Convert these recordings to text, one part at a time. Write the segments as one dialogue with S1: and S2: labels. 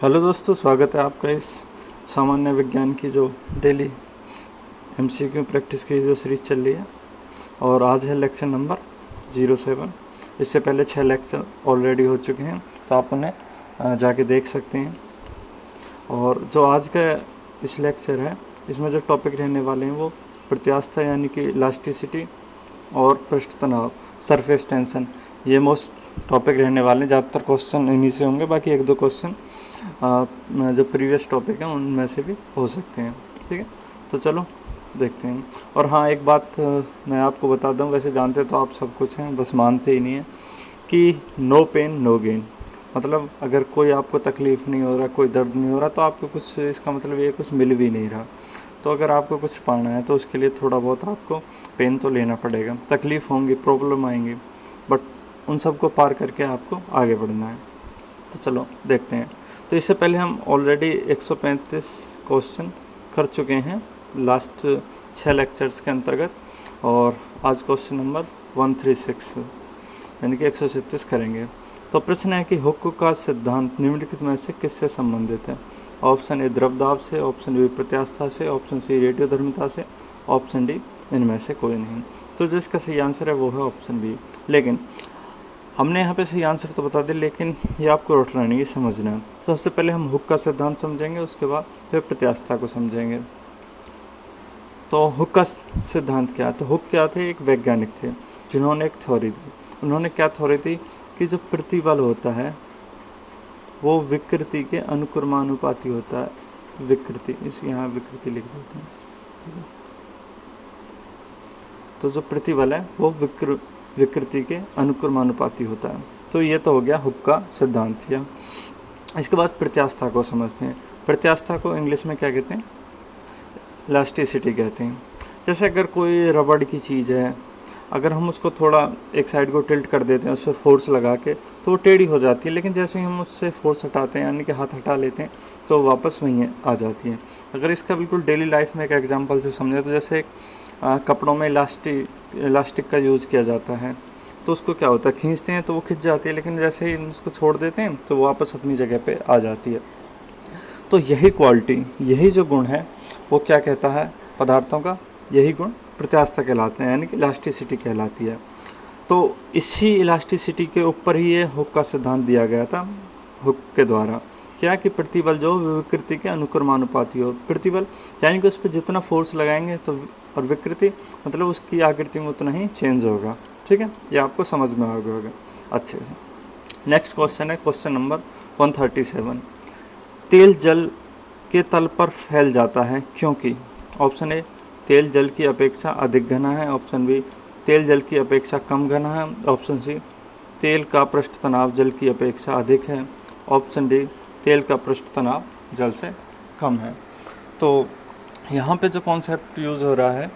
S1: Hello दोस्तों, स्वागत है आपका इस सामान्य विज्ञान की जो डेली एमसीक्यू प्रैक्टिस की जो सीरीज़ चल रही है। और आज है लेक्चर नंबर 07। इससे पहले 6 लेक्चर ऑलरेडी हो चुके हैं, तो आप उन्हें जाके देख सकते हैं। और जो आज का इस लेक्चर है, इसमें जो टॉपिक रहने वाले हैं वो प्रत्यास्था यानी कि इलास्टिसिटी और पृष्ठ तनाव, सरफेस टेंशन, ये मोस्ट टॉपिक रहने वाले हैं। ज़्यादातर क्वेश्चन इन्हीं से होंगे, बाकी एक दो क्वेश्चन जो प्रीवियस टॉपिक हैं उनमें से भी हो सकते हैं। ठीक है, तो चलो देखते हैं। और हाँ, एक बात मैं आपको बता दूं, वैसे जानते तो आप सब कुछ हैं, बस मानते ही नहीं हैं कि नो पेन नो गेन। मतलब अगर कोई आपको तकलीफ़ नहीं हो रहा, कोई दर्द नहीं हो रहा, तो आपको कुछ, इसका मतलब ये कुछ मिल भी नहीं रहा। तो अगर आपको कुछ पाना है तो उसके लिए थोड़ा बहुत आपको पेन तो लेना पड़ेगा, तकलीफ़ होंगी, प्रॉब्लम आएंगी, बट उन सब को पार करके आपको आगे बढ़ना है। तो चलो देखते हैं। तो इससे पहले हम ऑलरेडी 135 क्वेश्चन कर चुके हैं लास्ट 6 लेक्चर्स के अंतर्गत, और आज क्वेश्चन नंबर 136 यानी कि 137 करेंगे। तो प्रश्न है कि हुक का सिद्धांत निम्नलिखित में से किससे संबंधित है? ऑप्शन ए द्रव दाब से, ऑप्शन बी प्रत्यास्था से, ऑप्शन सी रेडियोधर्मिता से, ऑप्शन डी इनमें से कोई नहीं। तो जिसका सही आंसर है वो है ऑप्शन बी। लेकिन हमने यहाँ पे सही आंसर तो बता दिया, लेकिन ये आपको रटना नहीं है, समझना है। तो सबसे पहले हम हुक का सिद्धांत समझेंगे, उसके बाद फिर प्रत्यास्था को समझेंगे। तो हुक का सिद्धांत क्या है? तो हुक क्या थे? एक वैज्ञानिक थे जिन्होंने एक थ्योरी दी। उन्होंने क्या थ्योरी दी कि जो प्रतिबल होता है वो विकृति के अनुक्रमानुपाती होता है। विकृति, इस यहाँ विकृति लिख देते हैं। तो जो प्रतिबल है वो विकृति के अनुक्रमानुपाती होता है। तो ये तो हो गया हुक का सिद्धांत। या इसके बाद प्रत्यास्था को समझते हैं। प्रत्यास्था को इंग्लिश में क्या कहते हैं? इलास्टिसिटी कहते हैं। जैसे अगर कोई रबड़ की चीज़ है, अगर हम उसको थोड़ा एक साइड को टिल्ट कर देते हैं, उस पर फोर्स लगा के, तो वो टेढ़ी हो जाती है। लेकिन जैसे ही हम उससे फोर्स हटाते हैं, यानी कि हाथ हटा लेते हैं, तो वापस वहीं आ जाती है। अगर इसका बिल्कुल डेली लाइफ में एक एग्जांपल से समझें, तो जैसे कपड़ों में इलास्टिक का यूज़ किया जाता है, तो उसको क्या होता है, खींचते हैं तो वो खिंच जाती है, लेकिन जैसे ही उसको छोड़ देते हैं तो वो वापस अपनी जगह पे आ जाती है। तो यही क्वालिटी, यही जो गुण है, वो क्या कहता है पदार्थों का? यही गुण प्रत्यास्था कहलाते हैं, यानी कि इलास्टिसिटी कहलाती है। तो इसी इलास्टिसिटी के ऊपर ही ये हुक का सिद्धांत दिया गया था, हुक के द्वारा। क्या कि प्रतिबल जो विकृति के अनुक्रमानुपाती हो। प्रतिबल यानी कि उस पर जितना फोर्स लगाएंगे तो, और विकृति मतलब उसकी आकृति में उतना ही चेंज होगा। ठीक है, ये आपको समझ में आ गया होगा अच्छे से। नेक्स्ट क्वेश्चन है क्वेश्चन नंबर 137। तेल जल के तल पर फैल जाता है क्योंकि? ऑप्शन ए तेल जल की अपेक्षा अधिक घना है, ऑप्शन बी तेल जल की अपेक्षा कम घना है, ऑप्शन सी तेल का पृष्ठ तनाव जल की अपेक्षा अधिक है, ऑप्शन डी तेल का पृष्ठ तनाव जल से कम है। तो यहाँ पे जो कॉन्सेप्ट यूज़ हो रहा है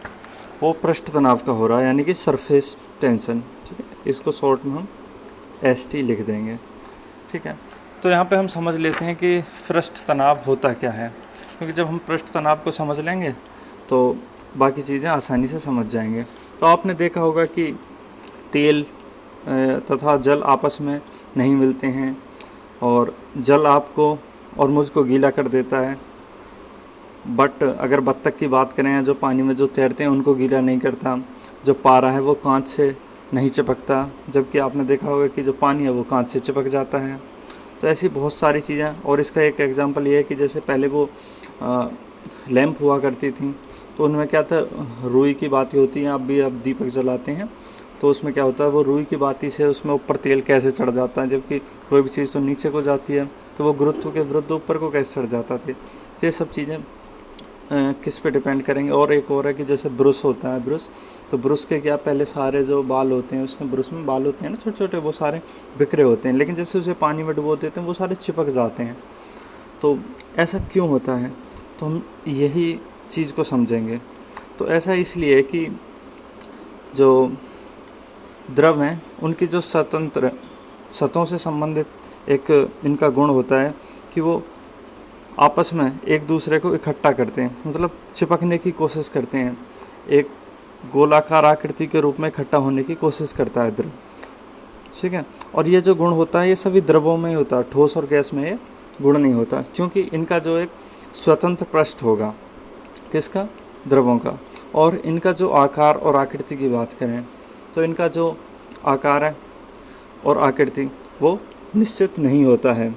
S1: वो पृष्ठ तनाव का हो रहा है, यानी कि सरफेस टेंशन। ठीक है, इसको शॉर्ट में हम ST लिख देंगे। ठीक है, तो यहाँ पे हम समझ लेते हैं कि पृष्ठ तनाव होता क्या है, क्योंकि जब हम पृष्ठ तनाव को समझ लेंगे तो बाकी चीज़ें आसानी से समझ जाएंगे। तो आपने देखा होगा कि तेल तथा जल आपस में नहीं मिलते हैं, और जल आपको और मुझको गीला कर देता है। बट अगर बत्तख की बात करें, जो पानी में जो तैरते हैं उनको गीला नहीं करता। जो पारा है वो कांच से नहीं चिपकता, जबकि आपने देखा होगा कि जो पानी है वो कांच से चिपक जाता है। तो ऐसी बहुत सारी चीज़ें। और इसका एक एग्जांपल ये है कि जैसे पहले वो लैंप हुआ करती थी, तो उनमें क्या था, रुई की बाती होती है। अब दीपक जलाते हैं तो उसमें क्या होता है, वो रुई की बाती से उसमें ऊपर तेल कैसे चढ़ जाता है, जबकि कोई भी चीज़ तो नीचे को जाती है, तो वो गुरुत्व के विरुद्ध ऊपर को कैसे चढ़ जाता है। तो ये सब चीज़ें किस पे डिपेंड करेंगे। और एक और है कि जैसे ब्रश होता है, ब्रश, तो ब्रश के क्या पहले सारे जो बाल होते हैं, उसमें ब्रश में बाल होते हैं ना छोटे छोटे, वो सारे बिखरे होते हैं, लेकिन जैसे उसे पानी में डुबो देते हैं वो सारे चिपक जाते हैं। तो ऐसा क्यों होता है? तो हम यही चीज़ को समझेंगे। तो ऐसा इसलिए कि जो द्रव हैं उनकी जो स्वतंत्र सतहों से संबंधित एक इनका गुण होता है कि वो आपस में एक दूसरे को इकट्ठा करते हैं, मतलब चिपकने की कोशिश करते हैं। एक गोलाकार आकृति के रूप में इकट्ठा होने की कोशिश करता है द्रव। ठीक है, और ये जो गुण होता है ये सभी द्रवों में ही होता है, ठोस और गैस में ये गुण नहीं होता, क्योंकि इनका जो एक स्वतंत्र पृष्ठ होगा, किसका, द्रवों का। और इनका जो आकार और आकृति की बात करें तो इनका जो आकार है और आकृति वो निश्चित नहीं होता है,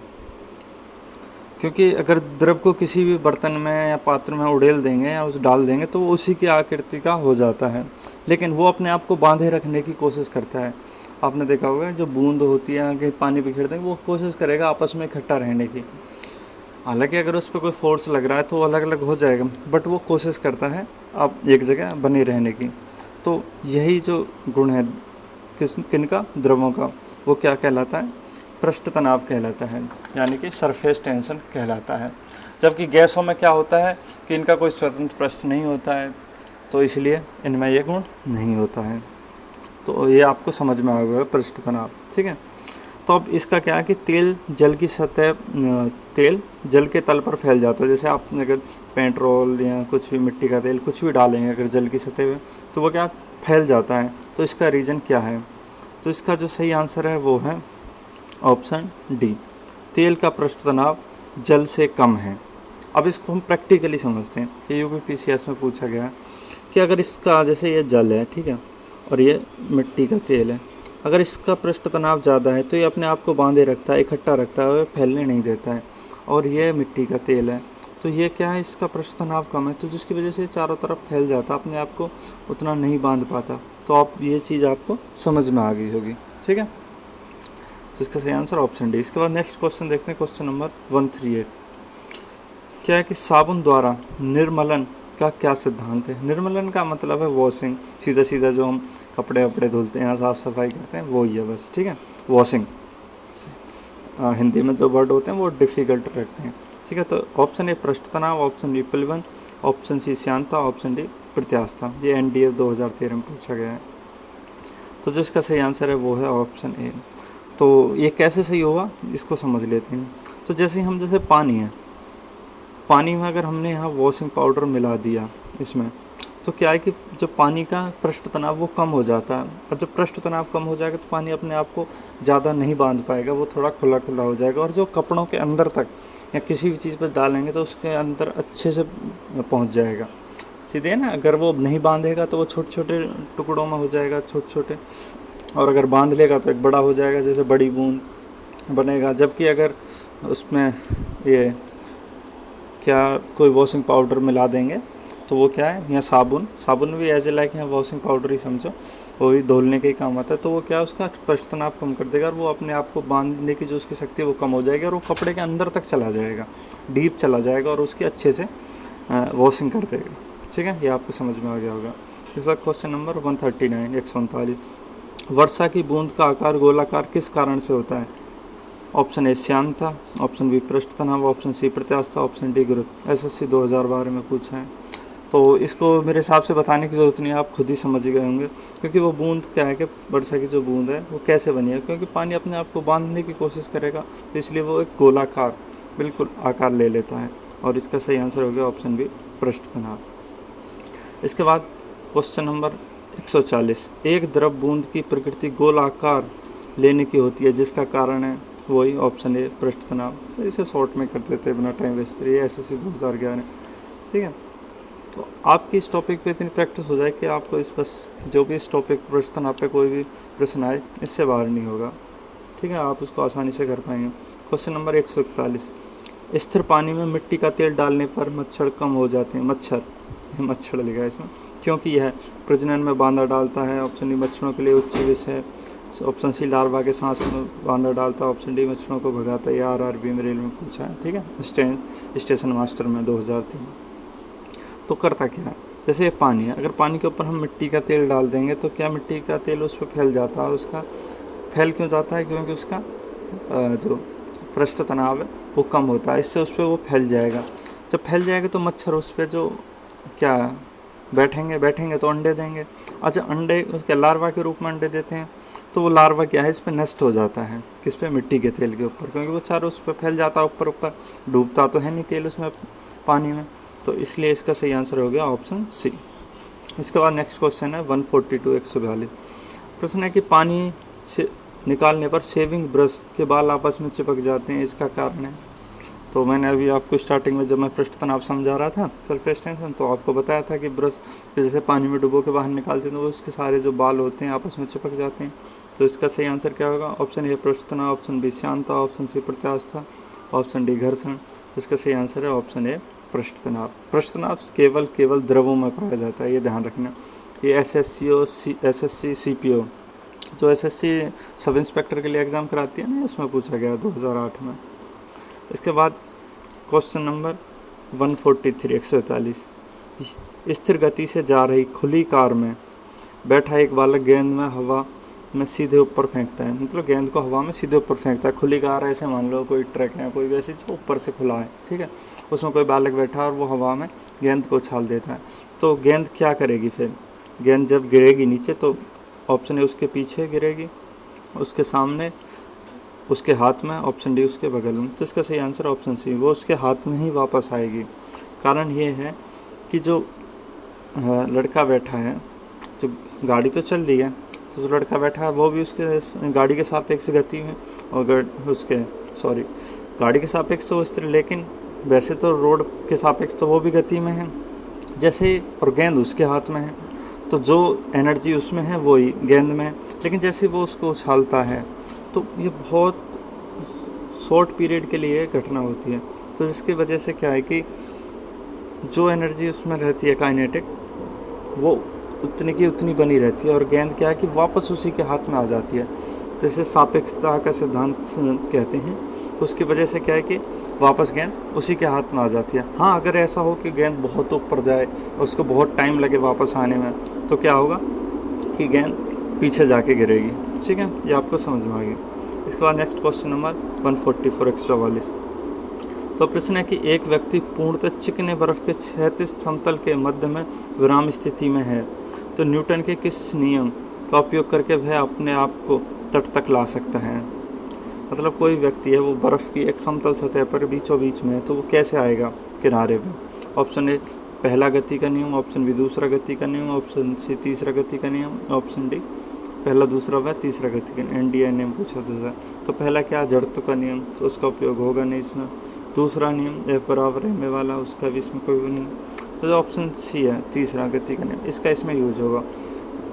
S1: क्योंकि अगर द्रव को किसी भी बर्तन में या पात्र में उड़ेल देंगे या उस डाल देंगे तो वो उसी की आकृति का हो जाता है, लेकिन वो अपने आप को बांधे रखने की कोशिश करता है। आपने देखा होगा जो बूंद होती है कहीं पानी बिखेर देंगे वो कोशिश करेगा आपस में इकट्ठा रहने की, हालांकि अगर उस पर कोई फोर्स लग रहा है तो अलग अलग हो जाएगा, बट वो कोशिश करता है आप एक जगह बने रहने की। तो यही जो गुण है किनका, द्रवों का, वो क्या कहलाता है, पृष्ठ तनाव कहलाता है, यानी कि सरफेस टेंशन कहलाता है। जबकि गैसों में क्या होता है कि इनका कोई स्वतंत्र पृष्ठ नहीं होता है, तो इसलिए इनमें ये गुण नहीं होता है। तो ये आपको समझ में आ गया पृष्ठ तनाव, ठीक है। तो अब इसका क्या है कि तेल जल की सतह, तेल जल के तल पर फैल जाता है। जैसे आप अगर पेट्रोल या कुछ भी मिट्टी का तेल कुछ भी डालेंगे अगर जल की सतह पे, तो वो क्या फैल जाता है। तो इसका रीज़न क्या है, तो इसका जो सही आंसर है वो है ऑप्शन डी, तेल का पृष्ठ तनाव जल से कम है। अब इसको हम प्रैक्टिकली समझते हैं। ये यूपीपीसीएस में पूछा गया है कि अगर इसका, जैसे ये जल है, ठीक है, और ये मिट्टी का तेल है, अगर इसका पृष्ठ तनाव ज़्यादा है तो ये अपने आप को बांधे रखता है, इकट्ठा रखता है, फैलने नहीं देता है। और ये मिट्टी का तेल है तो ये क्या है, इसका पृष्ठ तनाव कम है, तो जिसकी वजह से चारों तरफ फैल जाता, अपने आप को उतना नहीं बांध पाता। तो आप ये चीज़ आपको समझ में आ गई होगी, ठीक है। तो इसका सही आंसर ऑप्शन डी। इसके बाद नेक्स्ट क्वेश्चन देखते हैं, क्वेश्चन नंबर 138। क्या है कि साबुन द्वारा निर्मलन का क्या सिद्धांत है। निर्मलन का मतलब है वॉशिंग, सीधा सीधा जो हम कपड़े वपड़े धुलते हैं, साफ़ सफाई करते हैं, वो ही है बस, ठीक है, वॉशिंग। हिंदी में जो वर्ड होते हैं वो डिफ़िकल्ट रखते हैं, ठीक है। तो ऑप्शन ए पृष्ठ तनाव, ऑप्शन बी प्लवन, ऑप्शन सी श्यानता, ऑप्शन डी प्रत्यास्था। ये एनडीए 2013 में पूछा गया है। तो जो इसका सही आंसर है वो है ऑप्शन ए। तो ये कैसे सही होगा इसको समझ लेते हैं। तो जैसे हम, जैसे पानी है, पानी में अगर हमने यहाँ वॉशिंग पाउडर मिला दिया इसमें, तो क्या है कि जो पानी का पृष्ठ तनाव वो कम हो जाता है। और जब पृष्ठ तनाव कम हो जाएगा तो पानी अपने आप को ज़्यादा नहीं बांध पाएगा, वो थोड़ा खुला खुला हो जाएगा। और जो कपड़ों के अंदर तक या किसी भी चीज़ पर डालेंगे तो उसके अंदर अच्छे से पहुँच जाएगा, सीधे ना। अगर वो नहीं बांधेगा तो वो छोटे छोटे टुकड़ों में हो जाएगा, छोटे छोटे, और अगर बांध लेगा तो एक बड़ा हो जाएगा, जैसे बड़ी बूंद बनेगा। जबकि अगर उसमें ये क्या कोई वॉशिंग पाउडर मिला देंगे तो वो क्या है, या साबुन भी एज ए लाइक यहाँ वॉशिंग पाउडर ही समझो, वो भी धुलने के ही काम आता है। तो वो क्या, उसका पृष्ठ तनाव कम कर देगा और वो अपने आप को बांधने की जो उसकी शक्ति है वो कम हो जाएगी और वो कपड़े के अंदर तक चला जाएगा, डीप चला जाएगा और उसकी अच्छे से वॉशिंग कर देगा, ठीक है। ये आपको समझ में आ गया होगा। इस वक्त क्वेश्चन नंबर 139, 139। वर्षा की बूंद का आकार गोलाकार किस कारण से होता है। ऑप्शन ए श्यानता, ऑप्शन बी पृष्ठ तनाव, ऑप्शन सी प्रत्यास्था, ऑप्शन डी गुरुत्व। एसएससी 2012 में पूछा है। तो इसको मेरे हिसाब से बताने की ज़रूरत नहीं है, आप खुद ही समझ गए होंगे। क्योंकि वो बूंद क्या है कि वर्षा की जो बूंद है वो कैसे बनी है, क्योंकि पानी अपने आप को बांधने की कोशिश करेगा तो इसलिए वो एक गोलाकार बिल्कुल आकार ले लेता है। और इसका सही आंसर हो गया ऑप्शन बी पृष्ठ तनाव। इसके बाद क्वेश्चन नंबर 140। एक द्रव बूंद की प्रकृति गोल आकार लेने की होती है जिसका कारण है वही ऑप्शन ए पृष्ठ तनाव। तो इसे शॉर्ट में कर देते हैं बिना टाइम वेस्ट करिए, एसएससी 2011, ठीक है। तो आपकी इस टॉपिक पे इतनी प्रैक्टिस हो जाए कि आपको इस बस जो भी इस टॉपिक पृष्ठ तनाव पे कोई भी प्रश्न आए इससे बाहर नहीं होगा, ठीक है, आप उसको आसानी से कर पाएंगे। Question number 141। स्थिर पानी में मिट्टी का तेल डालने पर मच्छर कम हो जाते हैं। मच्छर लिखा है इसमें, क्योंकि यह प्रजनन में बांधा डालता है। ऑप्शन डी मच्छरों के लिए उच्च विष है, ऑप्शन सी लार्वा के सांस में बांधा डालता है, ऑप्शन डी मच्छरों को भगाता है। ये आरआरबी में रेल में पूछा है, ठीक है, स्टेशन मास्टर में 2003। तो करता क्या है, जैसे ये पानी है, अगर पानी के ऊपर हम मिट्टी का तेल डाल देंगे तो क्या मिट्टी का तेल उस पर फैल जाता है। और उसका फैल क्यों जाता है, क्योंकि उसका जो पृष्ठ तनाव है वो कम होता है, इससे उस पर वो फैल जाएगा। जब फैल जाएगा तो मच्छर उस पर जो क्या बैठेंगे तो अंडे देंगे। अच्छा, अंडे उसके लार्वा के रूप में अंडे देते हैं, तो वो लार्वा क्या है, इस पर नष्ट हो जाता है, किस पे, मिट्टी के तेल के ऊपर, क्योंकि वो चारों उस पर फैल जाता है, ऊपर डूबता तो है नहीं तेल उसमें पानी में। तो इसलिए इसका सही आंसर हो गया ऑप्शन सी। इसके बाद नेक्स्ट क्वेश्चन है 142, 142। प्रश्न है कि पानी से निकालने पर शेविंग ब्रश के बाल आपस में चिपक जाते हैं, इसका कारण है। तो मैंने अभी आपको स्टार्टिंग में जब मैं पृष्ठ तनाव समझा रहा था सरफेस टेंशन, तो आपको बताया था कि ब्रश जैसे पानी में डुबो के बाहर निकालते हैं तो उसके सारे जो बाल होते हैं आपस में चिपक जाते हैं। तो इसका सही आंसर क्या होगा? ऑप्शन ए पृष्ठ तनाव, ऑप्शन बी श्यानता, ऑप्शन सी प्रत्यास्था, ऑप्शन डी घर्षण। इसका सही आंसर है ऑप्शन ए पृष्ठ तनाव। पृष्ठ तनाव केवल द्रवों में पाया जाता है, ये ध्यान रखना। ये SSC CPO जो SSC सब इंस्पेक्टर के लिए एग्ज़ाम कराती है ना, उसमें पूछा गया 2008 में। इसके बाद क्वेश्चन नंबर 143 143। स्थिर गति से जा रही खुली कार में बैठा एक बालक गेंद में हवा में सीधे ऊपर फेंकता है, मतलब गेंद को हवा में सीधे ऊपर फेंकता है। खुली कार ऐसे मान लो कोई ट्रक है, कोई वैसी जो ऊपर से खुला है, ठीक है, उसमें कोई बालक बैठा और वो हवा में गेंद को उछाल देता है। तो गेंद क्या करेगी फिर? गेंद जब गिरेगी नीचे तो ऑप्शन ए उसके पीछे गिरेगी, उसके सामने, उसके हाथ में, ऑप्शन डी उसके बगल में। तो इसका सही आंसर ऑप्शन सी, वो उसके हाथ में ही वापस आएगी। कारण ये है कि जो लड़का बैठा है, जो गाड़ी तो चल रही है, तो जो लड़का बैठा है वो भी उसके गाड़ी के सापेक्ष गति में, और गाड़ी के सापेक्ष तो स्थिर, लेकिन वैसे तो रोड के सापेक्ष तो वो भी गति में है जैसे, और गेंद उसके हाथ में है, तो जो एनर्जी उसमें है वही गेंद में है। लेकिन जैसे वो उसको उछालता है तो ये बहुत शॉर्ट पीरियड के लिए घटना होती है, तो जिसकी वजह से क्या है कि जो एनर्जी उसमें रहती है काइनेटिक, वो उतनी की उतनी बनी रहती है, और गेंद क्या है कि वापस उसी के हाथ में आ जाती है। तो इसे सापेक्षता का सिद्धांत कहते हैं। तो उसकी वजह से क्या है कि वापस गेंद उसी के हाथ में आ जाती है। हाँ, अगर ऐसा हो कि गेंद बहुत ऊपर जाए और उसको बहुत टाइम लगे वापस आने में, तो क्या होगा कि गेंद पीछे जाके गिरेगी। ठीक है, ये आपको समझ में आ गई। इसके बाद नेक्स्ट क्वेश्चन नंबर 144 144। तो प्रश्न है कि एक व्यक्ति पूर्णतः चिकने बर्फ के क्षैतिज समतल के मध्य में विराम स्थिति में है, तो न्यूटन के किस नियम का उपयोग करके वह अपने आप को तट तक ला सकता है? मतलब कोई व्यक्ति है, वो बर्फ़ की एक समतल सतह पर बीचों बीच में है, तो वो कैसे आएगा किनारे पे? ऑप्शन ए पहला गति का नियम, ऑप्शन बी दूसरा गति का नियम, ऑप्शन सी तीसरा गति का नियम, ऑप्शन डी पहला दूसरा व तीसरा गति का नियम। NDA नियम पूछा दूसरा। तो पहला क्या, जड़त्व का नियम, तो उसका उपयोग होगा नहीं इसमें। दूसरा नियम F बराबर m वाला, उसका भी इसमें कोई नहीं। तो ऑप्शन सी है तीसरा गति का नियम, इसका इसमें यूज होगा।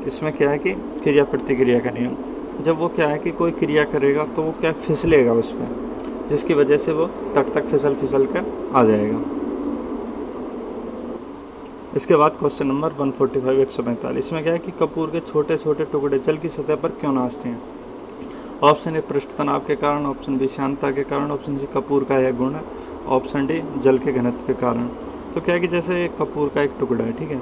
S1: इसमें क्या है कि क्रिया प्रतिक्रिया का नियम, जब वो क्या है कि कोई क्रिया करेगा तो वो क्या फिसलेगा उस पर, जिसकी वजह से वो तट तक फिसल कर आ जाएगा। इसके बाद क्वेश्चन नंबर 145 145। इसमें क्या है कि कपूर के छोटे छोटे टुकड़े जल की सतह पर क्यों नाचते हैं? ऑप्शन ए पृष्ठ तनाव के कारण, ऑप्शन बी श्यानता के कारण, ऑप्शन सी कपूर का यह गुण है, ऑप्शन डी जल के घनत्व के कारण। तो क्या है कि जैसे कपूर का एक टुकड़ा है, ठीक है,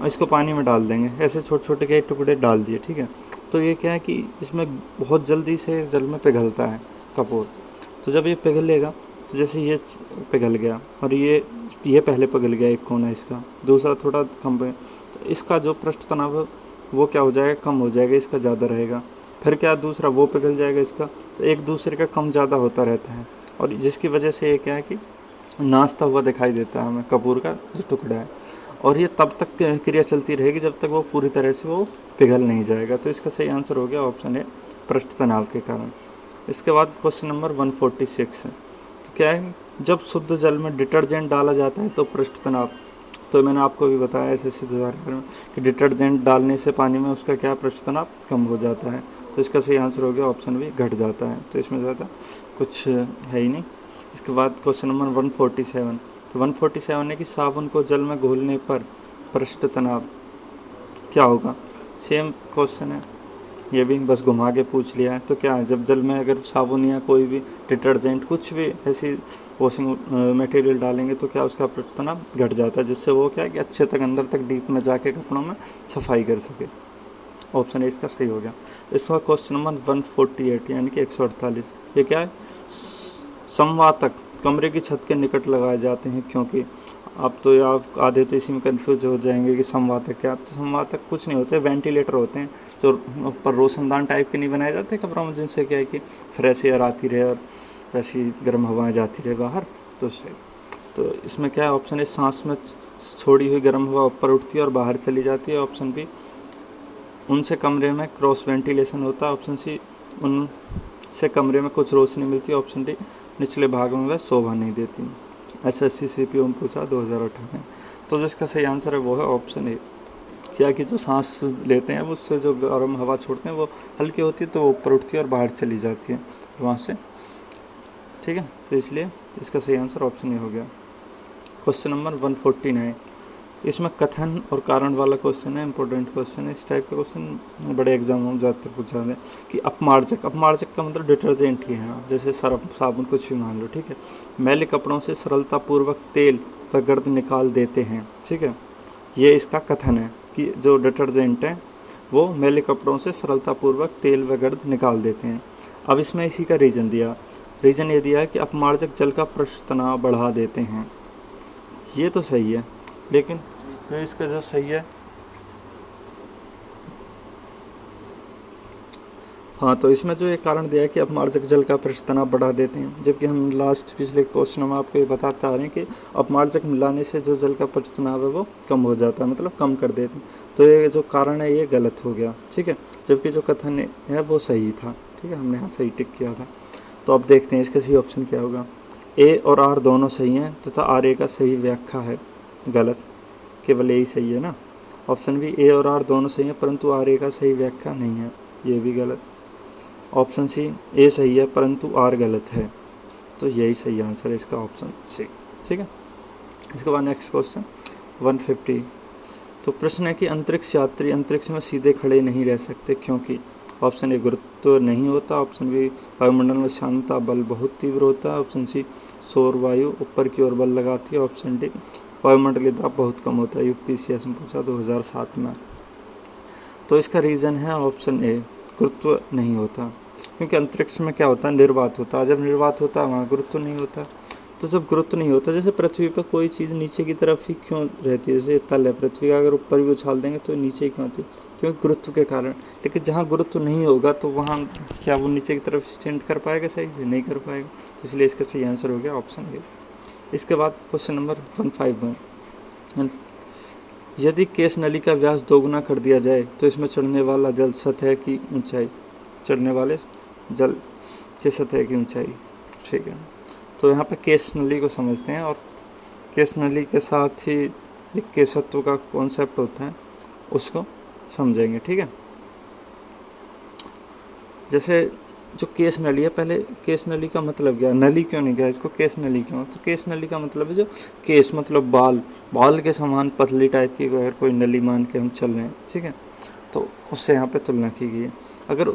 S1: इसको पानी में डाल देंगे, ऐसे छोटे छोटे के टुकड़े डाल दिए, ठीक है, तो ये क्या है कि इसमें बहुत जल्दी से जल में पिघलता है कपूर। तो जब ये पिघलेगा तो जैसे ये पिघल गया और ये पहले पिघल गया, एक कोना इसका, दूसरा थोड़ा कम, तो इसका जो पृष्ठ तनाव है वो क्या हो जाएगा, कम हो जाएगा, इसका ज़्यादा रहेगा। फिर क्या, दूसरा वो पिघल जाएगा इसका, तो एक दूसरे का कम ज़्यादा होता रहता है, और जिसकी वजह से ये क्या है कि नाचता हुआ दिखाई देता है हमें कपूर का जो टुकड़ा है। और ये तब तक क्रिया चलती रहेगी जब तक वो पूरी तरह से वो पिघल नहीं जाएगा। तो इसका सही आंसर हो गया ऑप्शन ए पृष्ठ तनाव के कारण। इसके बाद क्वेश्चन नंबर 146 है। तो क्या है, जब शुद्ध जल में डिटर्जेंट डाला जाता है तो पृष्ठ तनाव, तो मैंने आपको भी बताया SSC 2011 में कि डिटर्जेंट डालने से पानी में उसका क्या पृष्ठ तनाव कम हो जाता है। तो इसका सही आंसर हो गया ऑप्शन बी घट जाता है। तो इसमें ज़्यादा कुछ है ही नहीं। इसके बाद क्वेश्चन नंबर 147। तो 147 है कि साबुन को जल में घोलने पर पृष्ठ तनाव क्या होगा? सेम क्वेश्चन है, ये भी बस घुमा के पूछ लिया है। तो क्या है, जब जल में अगर साबुन या कोई भी डिटर्जेंट कुछ भी ऐसी वॉशिंग मटेरियल डालेंगे तो क्या उसका पृष्ठ तनाव घट जाता है, जिससे वो क्या है कि अच्छे तक अंदर तक डीप में जाके कपड़ों में सफाई कर सके। ऑप्शन ए इसका सही हो गया। इसका क्वेश्चन नंबर 148 यानी कि 148, ये क्या है, संवातक कमरे की छत के निकट लगाए जाते हैं क्योंकि, आप तो आप आधे तो इसी में कंफ्यूज हो जाएंगे कि संवातक क्या। तो संवातक कुछ नहीं होते, वेंटिलेटर होते हैं जो ऊपर रोशनदान टाइप के नहीं बनाए जाते कमरों में, जिनसे क्या है कि फ्रेश एयर आती रहे और वैसी गर्म हवाएं जाती रहे बाहर। तो इसमें क्या है, ऑप्शन ए सांस में छोड़ी हुई गर्म हवा ऊपर उठती है और बाहर चली जाती है, ऑप्शन बी उनसे कमरे में क्रॉस वेंटिलेशन होता है, ऑप्शन सी उनसे कमरे में कुछ रोशनी मिलती है, ऑप्शन डी निचले भाग में वह शोभा नहीं देती। SSC CPO में पूछा 2018। तो जिसका सही आंसर है वो है ऑप्शन ए। क्या कि जो सांस लेते हैं उससे जो गर्म हवा छोड़ते हैं वो हल्की होती है, तो वो ऊपर उठती है और बाहर चली जाती है वहाँ से। ठीक है, तो इसलिए इसका सही आंसर ऑप्शन ए हो गया। क्वेश्चन नंबर 149, इसमें कथन और कारण वाला क्वेश्चन है, इंपॉर्टेंट क्वेश्चन है। इस टाइप के क्वेश्चन बड़े एग्जामों में ज़्यादातर पूछा जाता है कि अपमार्जक, अपमार्जक का मतलब डिटर्जेंट ही है, जैसे सर्फ साबुन कुछ भी मान लो। ठीक है, मैले कपड़ों से सरलतापूर्वक तेल व गर्द निकाल देते हैं। ठीक है, ये इसका कथन है कि जो डिटर्जेंट है वो मैले कपड़ों से सरलतापूर्वक तेल व गर्द निकाल देते हैं। अब इसमें इसी का रीज़न दिया, रीज़न ये दिया है कि अपमार्जक जल का पृष्ठ तनाव बढ़ा देते हैं। ये तो सही है, लेकिन ये इसका जो सही है, हाँ, तो इसमें जो एक कारण दिया है कि अपमार्जक जल का पृष्ठ तनाव बढ़ा देते हैं, जबकि हम लास्ट पिछले क्वेश्चन में आपको ये बताते आ रहे हैं कि अपमार्जक मिलाने से जो जल का पृष्ठ तनाव है वो कम हो जाता है, मतलब कम कर देते हैं। तो ये जो कारण है ये गलत हो गया। ठीक है, जबकि जो कथन है वो सही था। ठीक है, हमने यहाँ सही टिक किया था। तो अब देखते हैं इसका सही ऑप्शन क्या होगा। ए और आर दोनों सही हैं तथा आर ए का सही व्याख्या है गलत, केवल ए ही सही है ना। ऑप्शन बी, ए और आर दोनों सही हैं परंतु आर ए का सही व्याख्या नहीं है, ये भी गलत। ऑप्शन सी, ए सही है परंतु आर गलत है, तो यही सही आंसर है इसका, ऑप्शन सी। ठीक है, इसके बाद नेक्स्ट क्वेश्चन 150। तो प्रश्न है कि अंतरिक्ष यात्री अंतरिक्ष में सीधे खड़े नहीं रह सकते क्योंकि ऑप्शन ए गुरुत्व नहीं होता, ऑप्शन बी वायुमंडल में शांता बल बहुत तीव्र होता है, ऑप्शन सी सौर वायु ऊपर की ओर बल लगाती है, ऑप्शन डी वायुमंडलीय दाब बहुत कम होता है। UPSC में पूछा 2007 में। तो इसका रीज़न है ऑप्शन ए, गुरुत्व नहीं होता, क्योंकि अंतरिक्ष में क्या होता है, निर्वात होता है। जब निर्वात होता है वहाँ गुरुत्व नहीं होता। तो जब गुरुत्व नहीं होता, जैसे पृथ्वी पर कोई चीज़ नीचे की तरफ ही क्यों रहती है, जैसे तल है पृथ्वी का, अगर ऊपर भी उछाल देंगे तो नीचे ही क्यों आती है, क्योंकि गुरुत्व के कारण। लेकिन जहाँ गुरुत्व नहीं होगा तो वहाँ क्या वो नीचे की तरफ स्टैंड कर पाएगा, सही से नहीं कर पाएगा। तो इसलिए इसका सही आंसर हो गया ऑप्शन ए। इसके बाद क्वेश्चन नंबर 151, यदि केस नली का व्यास दोगुना कर दिया जाए तो इसमें चढ़ने वाला जल सतह की ऊंचाई, चढ़ने वाले जल की सतह की ऊंचाई। ठीक है, तो यहाँ पे केस नली को समझते हैं, और केस नली के साथ ही एक केशत्व का कॉन्सेप्ट होता है, उसको समझेंगे। ठीक है, जैसे जो केस नली है, पहले केस नली का मतलब क्या है, नली क्यों नहीं गया इसको, केस नली क्यों। तो केस नली का मतलब है जो केस मतलब बाल, बाल के समान पतली टाइप की अगर कोई नली मान के हम चल रहे हैं, ठीक है, तो उससे यहाँ पे तुलना की गई है। अगर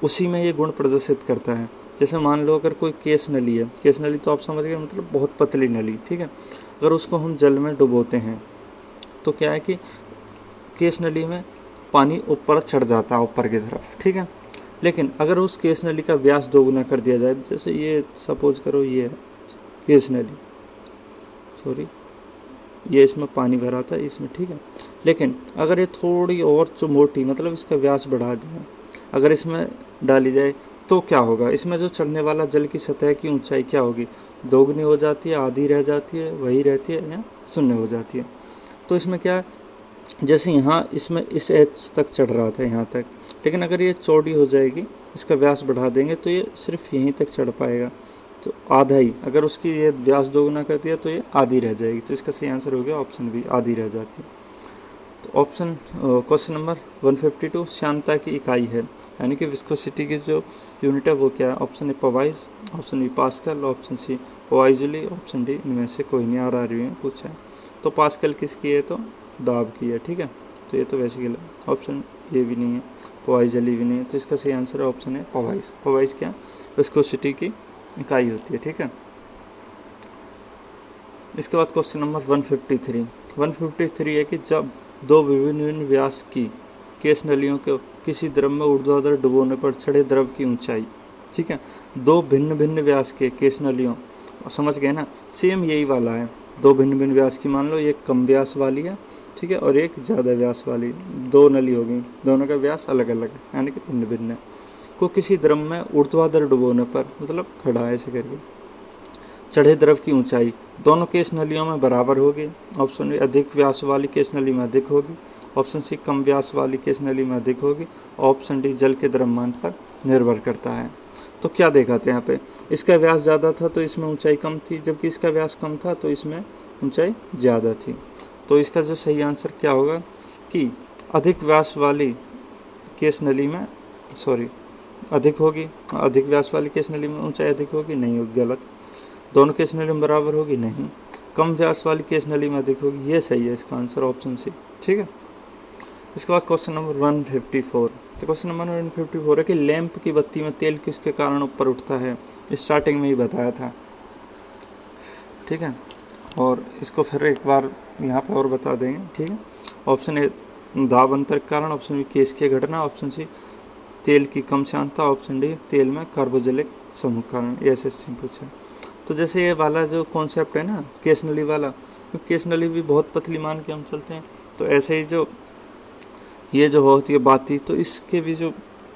S1: उसी में ये गुण प्रदर्शित करता है, जैसे मान लो अगर कोई केस नली है, केस नली तो आप समझ गए, मतलब बहुत पतली नली। ठीक है, अगर उसको हम जल में डुबोते हैं तो क्या है कि केस नली में पानी ऊपर चढ़ जाता है, ऊपर की तरफ। ठीक है, लेकिन अगर उस केस नली का व्यास दोगुना कर दिया जाए, जैसे ये सपोज करो ये है केस नली, सॉरी ये इसमें पानी भरा था इसमें। ठीक है, लेकिन अगर ये थोड़ी और जो मोटी, मतलब इसका व्यास बढ़ा दिया, अगर इसमें डाली जाए तो क्या होगा, इसमें जो चढ़ने वाला जल की सतह की ऊंचाई क्या होगी, दोगुनी हो जाती है, आधी रह जाती है, वही रहती है, या शून्य हो जाती है। तो इसमें क्या, जैसे यहाँ इसमें इस एच तक चढ़ रहा था यहाँ तक, लेकिन अगर ये चौड़ी हो जाएगी, इसका व्यास बढ़ा देंगे तो ये सिर्फ यहीं तक चढ़ पाएगा, तो आधा ही। अगर उसकी ये व्यास दोगुना कर दिया तो ये आधी रह जाएगी। तो इसका सही आंसर हो गया ऑप्शन बी, आधी रह जाती है। तो ऑप्शन क्वेश्चन नंबर 152, श्यानता की इकाई है, यानी कि विस्कोसिटी की जो यूनिट है वो क्या है। ऑप्शन ए पवाइज, option B Pascal, option C पवाइजुली, ऑप्शन डी इनमें से कोई नहीं। RRB में पूछा है। तो पास्कल किसकी है, तो दाब की है। ठीक है, तो ये तो वैसे गलत, ऑप्शन ये भी नहीं है, पवाइजुली भी नहीं है। तो इसका सही आंसर है ऑप्शन है पवाइज। पवाइज क्या, विस्कोसिटी की इकाई होती है। ठीक है, इसके बाद क्वेश्चन नंबर 153 है कि जब दो विभिन्न व्यास की केस नलियों को किसी द्रव में ऊर्ध्वाधर डुबोने पर चढ़े द्रव की ऊंचाई, ठीक है, दो भिन्न भिन्न व्यास के केस नलियों, समझ गए ना, सेम यही वाला है, दो भिन्न भिन्न व्यास की, मान लो एक कम व्यास वाली है, ठीक है, और एक ज़्यादा व्यास वाली, दो नली हो गई, दोनों का व्यास अलग अलग है, यानी कि भिन्न भिन्न है, को किसी द्रव में ऊर्ध्वाधर डुबोने पर, मतलब खड़ा है ऐसे करके, चढ़े द्रव की ऊंचाई दोनों केस नलियों में बराबर होगी। ऑप्शन बी अधिक व्यास वाली केस नली में अधिक होगी। ऑप्शन सी कम व्यास वाली केस नली में अधिक होगी। ऑप्शन डी जल के द्रव्यमान पर निर्भर करता है। तो क्या देखा था यहाँ पे, इसका व्यास ज़्यादा था तो इसमें ऊंचाई कम थी, जबकि इसका व्यास कम था तो इसमें ऊंचाई ज़्यादा थी। तो इसका जो सही आंसर क्या होगा कि अधिक व्यास वाली केस नली में अधिक होगी, अधिक व्यास वाली केस नली में ऊंचाई अधिक होगी, नहीं होगी, गलत। दोनों केस नली में बराबर होगी, नहीं। कम व्यास वाली केस नली में अधिक होगी, ये सही है इसका आंसर ऑप्शन सी, ठीक है। इसके बाद क्वेश्चन नंबर 154। तो क्वेश्चन नंबर 154 है कि लैंप की बत्ती में तेल किसके कारण ऊपर उठता है, स्टार्टिंग में ही बताया था, ठीक है। और इसको फिर एक बार यहाँ पे और बता देंगे, ठीक है। ऑप्शन ए दाब अंतर के कारण, ऑप्शन बी केस की घटना, ऑप्शन सी तेल की कम श्यानता, ऑप्शन डी तेल में कार्बोजिलिक समूह कारण। ये एसएससी पूछा। तो जैसे ये वाला जो कॉन्सेप्ट है ना केस नली वाला, तो केस नली भी बहुत पतली मान के हम चलते हैं, तो ऐसे ही जो ये जो होती है बाती, तो इसके भी जो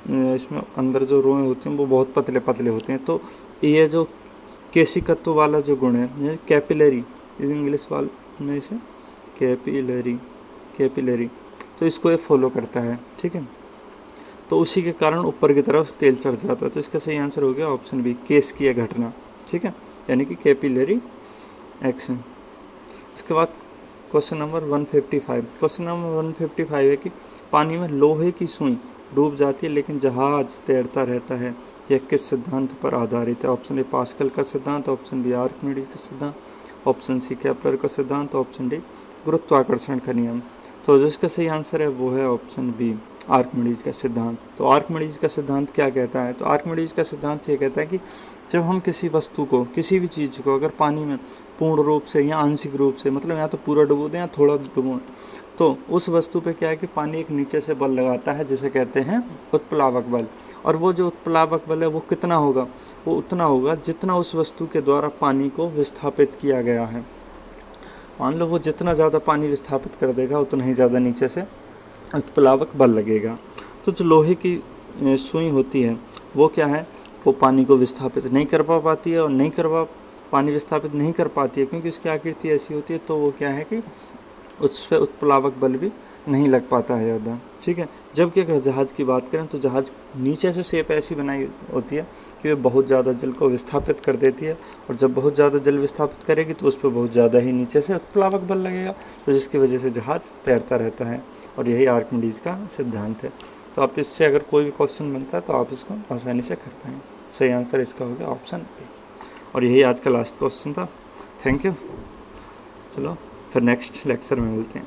S1: इसमें अंदर जो रोएं होती हैं वो बहुत पतले पतले होते हैं। तो ये जो केशिकत्व वाला जो गुण है, कैपिलरी इंग्लिश वाले में इसे कैपिलरी, तो इसको ये फॉलो करता है, ठीक है। तो उसी के कारण ऊपर की तरफ तेल चढ़ जाता है। तो इसका सही आंसर हो गया ऑप्शन बी केस की घटना, ठीक है, यानी कि कैपिलरी एक्शन। इसके बाद क्वेश्चन नंबर 155। क्वेश्चन नंबर 155 है कि पानी में लोहे की सुई डूब जाती है लेकिन जहाज तैरता रहता है, यह किस सिद्धांत पर आधारित है। ऑप्शन ए पास्कल का सिद्धांत, ऑप्शन बी आर्किमिडीज का सिद्धांत, ऑप्शन सी केपलर का सिद्धांत, ऑप्शन डी गुरुत्वाकर्षण का नियम। तो जो इसका सही आंसर है वो है ऑप्शन बी आर्किमिडीज का सिद्धांत। तो आर्किमिडीज का सिद्धांत क्या कहता है, तो आर्किमिडीज का सिद्धांत ये कहता है कि जब हम किसी वस्तु को, किसी भी चीज़ को अगर पानी में पूर्ण रूप से या आंशिक रूप से, मतलब या तो पूरा डुबो दें या थोड़ा डुबो, तो उस वस्तु पे क्या है कि पानी एक नीचे से बल लगाता है जिसे कहते हैं उत्प्लावक बल। और वो जो उत्प्लावक बल है वो कितना होगा, वो उतना होगा जितना उस वस्तु के द्वारा पानी को विस्थापित किया गया है। मान लो वो जितना ज़्यादा पानी विस्थापित कर देगा उतना ही ज़्यादा नीचे से उत्प्लावक बल लगेगा। तो जो लोहे की सुई होती है वो क्या है, वो पानी को विस्थापित नहीं कर पाती है, और पानी विस्थापित नहीं कर पाती है क्योंकि उसकी आकृति ऐसी होती है, तो वो क्या है कि उस पर उत्प्लावक बल भी नहीं लग पाता है ज़्यादा, ठीक है। जबकि अगर जहाज़ की बात करें तो जहाज़ नीचे से शेप ऐसी बनाई होती है कि वो बहुत ज़्यादा जल को विस्थापित कर देती है, और जब बहुत ज़्यादा जल विस्थापित करेगी तो उस पर बहुत ज़्यादा ही नीचे से उत्प्लावक बल लगेगा, तो जिसकी वजह से जहाज़ तैरता रहता है, और यही आर्किमिडीज का सिद्धांत है। तो आप इससे अगर कोई भी क्वेश्चन बनता है तो आप इसको आसानी से कर पाएँ। सही आंसर इसका हो गया ऑप्शन बी, और यही आज का लास्ट क्वेश्चन था। Thank you. चलो फिर नेक्स्ट लेक्चर में मिलते हैं।